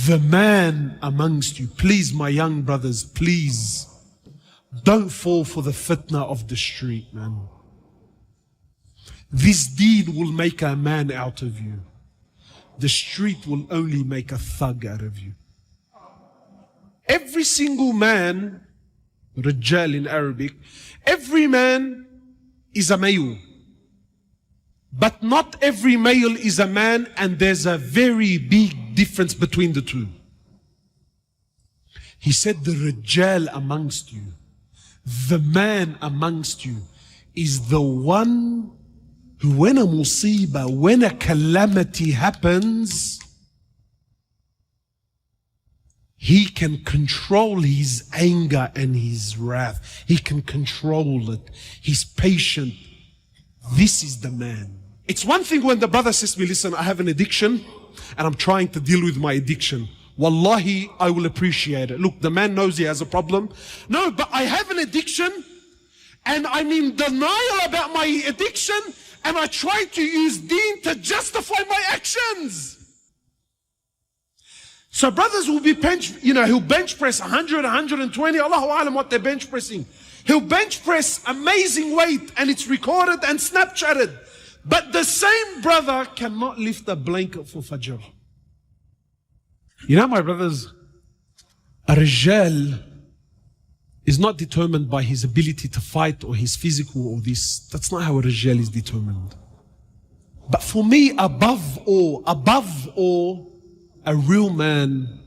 the man amongst you. Please, my young brothers, please don't fall for the fitna of the street, man. This deed will make a man out of you. The street will only make a thug out of you. Every single man, Rijal in Arabic, every man is a male. But not every male is a man, and there's a very big difference between the two. He said the Rijal amongst you, the man amongst you, is the one who, when a musibah, when a calamity happens, he can control his anger and his wrath. He can control it. He's patient. This is the man. It's one thing when the brother says to me, listen, I have an addiction and I'm trying to deal with my addiction. Wallahi, I will appreciate it. Look, the man knows he has a problem. No, but I have an addiction and I'm in denial about my addiction, and I try to use deen to justify my actions. So brothers will be he'll bench press 100, 120, Allahu Alam what they're bench pressing. He'll bench press amazing weight and it's recorded and Snapchatted. But the same brother cannot lift a blanket for Fajr. You know, my brothers, a Rijal is not determined by his ability to fight or his physical or this. That's not how a Rijal is determined. But for me, above all, a real man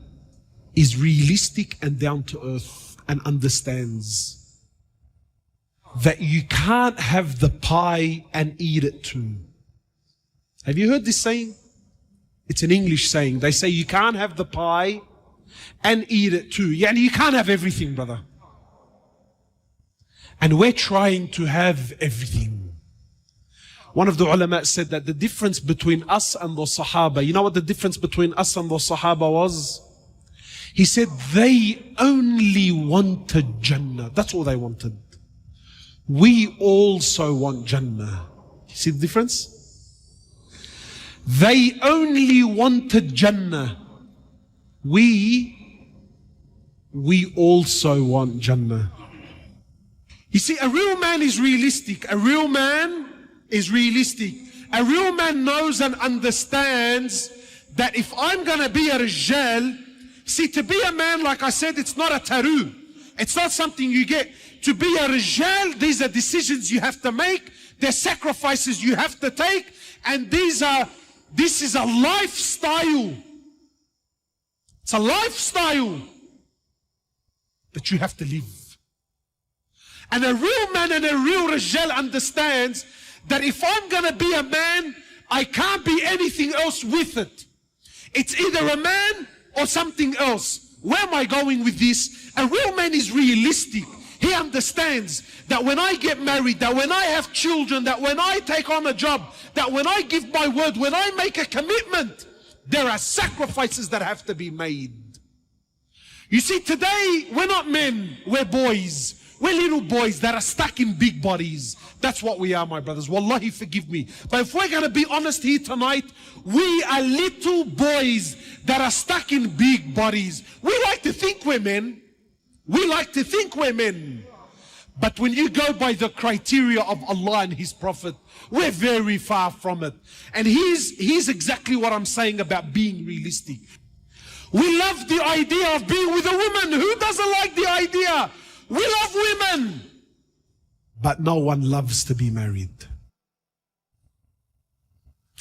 is realistic and down to earth and understands that you can't have the pie and eat it too. Have you heard this saying? It's an English saying. They say you can't have the pie and eat it too. Yeah, you can't have everything, brother. And we're trying to have everything. One of the ulama said that the difference between us and the Sahaba, you know what the difference between us and the Sahaba was? He said they only wanted Jannah. That's all they wanted. We also want Jannah. You see the difference? They only wanted Jannah. We also want Jannah. You see, a real man is realistic. A real man is realistic. A real man knows and understands that if I'm going to be a Rijal, see, to be a man, like I said, it's not a taru. It's not something you get. To be a Rijal, these are decisions you have to make. There's sacrifices you have to take. And this is a lifestyle. It's a lifestyle that you have to live. And a real man and a real Rijal understands that if I'm going to be a man, I can't be anything else with it. It's either a man or something else. Where am I going with this? A real man is realistic. He understands that when I get married, that when I have children, that when I take on a job, that when I give my word, when I make a commitment, there are sacrifices that have to be made. You see, today, we're not men, we're boys. We're little boys that are stuck in big bodies. That's what we are, my brothers. Wallahi, forgive me. But if we're going to be honest here tonight, we are little boys that are stuck in big bodies. We like to think we're men. We like to think we're men. But when you go by the criteria of Allah and His Prophet, we're very far from it. And here's exactly what I'm saying about being realistic. We love the idea of being with a woman. Who doesn't like the idea? We love women. But no one loves to be married.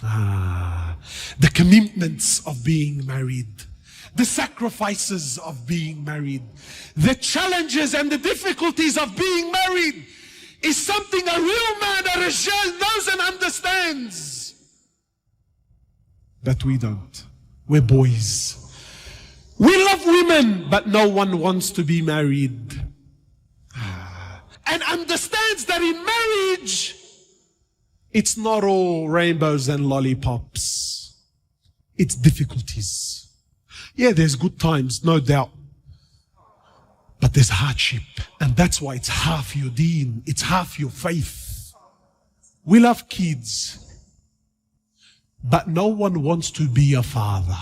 The commitments of being married. The sacrifices of being married. The challenges and the difficulties of being married is something a real man, a Rijal, knows and understands. But we don't. We're boys. We love women, but no one wants to be married. And understands that in marriage, it's not all rainbows and lollipops. It's difficulties. Yeah, there's good times, no doubt. But there's hardship. And that's why it's half your deen. It's half your faith. We love kids. But no one wants to be a father.